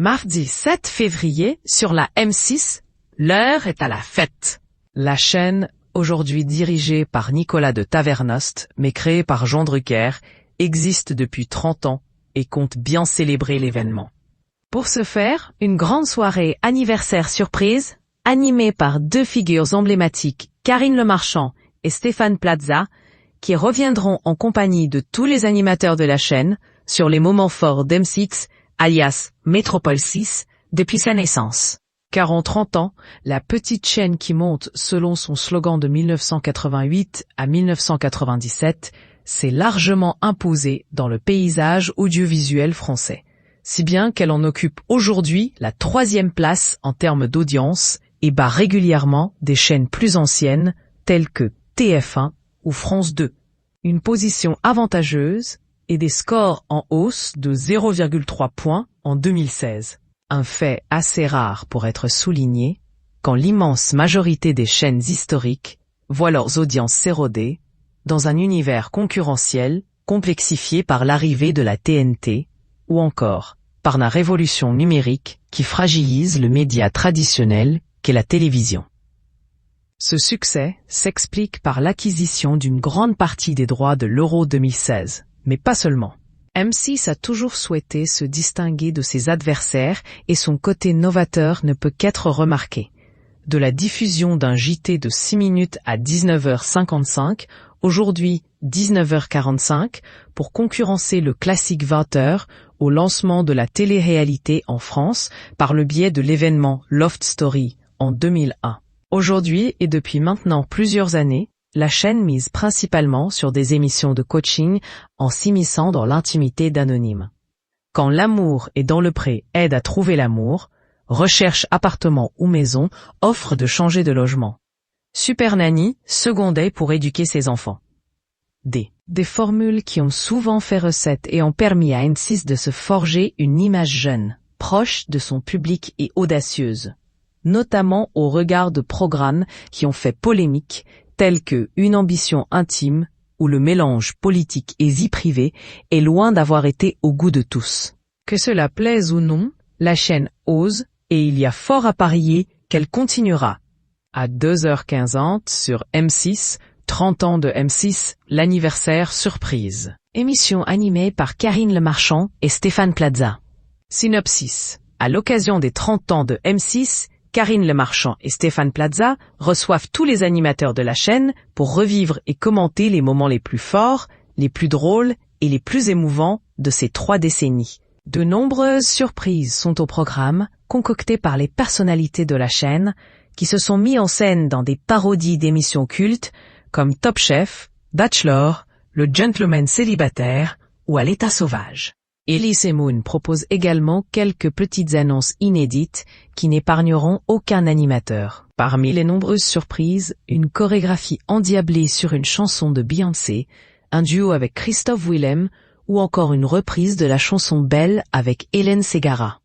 Mardi 7 février, sur la M6, l'heure est à la fête. La chaîne, aujourd'hui dirigée par Nicolas de Tavernost, mais créée par Jean Drucker, existe depuis 30 ans et compte bien célébrer l'événement. Pour ce faire, une grande soirée anniversaire surprise, animée par deux figures emblématiques, Karine Le Marchand et Stéphane Plaza, qui reviendront en compagnie de tous les animateurs de la chaîne sur les moments forts d'M6, alias Métropole 6, depuis sa naissance. Car en 30 ans, la petite chaîne qui monte selon son slogan de 1988 à 1997 s'est largement imposée dans le paysage audiovisuel français, si bien qu'elle en occupe aujourd'hui la 3e place en termes d'audience et bat régulièrement des chaînes plus anciennes telles que TF1 ou France 2. Une position avantageuse et des scores en hausse de 0,3 points en 2016. Un fait assez rare pour être souligné, quand l'immense majorité des chaînes historiques voient leurs audiences s'éroder dans un univers concurrentiel complexifié par l'arrivée de la TNT ou encore par la révolution numérique qui fragilise le média traditionnel qu'est la télévision. Ce succès s'explique par l'acquisition d'une grande partie des droits de l'Euro 2016, mais pas seulement. M6 a toujours souhaité se distinguer de ses adversaires et son côté novateur ne peut qu'être remarqué. De la diffusion d'un JT de 6 minutes à 19h55, aujourd'hui 19h45, pour concurrencer le classique 20h, au lancement de la télé-réalité en France par le biais de l'événement Loft Story en 2001. Aujourd'hui et depuis maintenant plusieurs années, la chaîne mise principalement sur des émissions de coaching en s'immisçant dans l'intimité d'anonymes. Quand l'amour est dans le pré aide à trouver l'amour, recherche appartement ou maison, offre de changer de logement. Super Nanny, secondait pour éduquer ses enfants. Des formules qui ont souvent fait recette et ont permis à M6 de se forger une image jeune, proche de son public et audacieuse, notamment au regard de programmes qui ont fait polémique, tels que Une ambition intime, où le mélange politique et vie privée est loin d'avoir été au goût de tous. Que cela plaise ou non, la chaîne ose, et il y a fort à parier qu'elle continuera. À 2h15 sur M6, 30 ans de M6, l'anniversaire surprise. Émission animée par Karine Le Marchand et Stéphane Plaza. Synopsis. À l'occasion des 30 ans de M6, Karine Le Marchand et Stéphane Plaza reçoivent tous les animateurs de la chaîne pour revivre et commenter les moments les plus forts, les plus drôles et les plus émouvants de ces 3 décennies. De nombreuses surprises sont au programme, concoctées par les personnalités de la chaîne, qui se sont mis en scène dans des parodies d'émissions cultes comme Top Chef, Bachelor, Le Gentleman célibataire ou À l'état sauvage. Elise et Moon propose également quelques petites annonces inédites qui n'épargneront aucun animateur. Parmi les nombreuses surprises, une chorégraphie endiablée sur une chanson de Beyoncé, un duo avec Christophe Willem ou encore une reprise de la chanson Belle avec Hélène Ségara.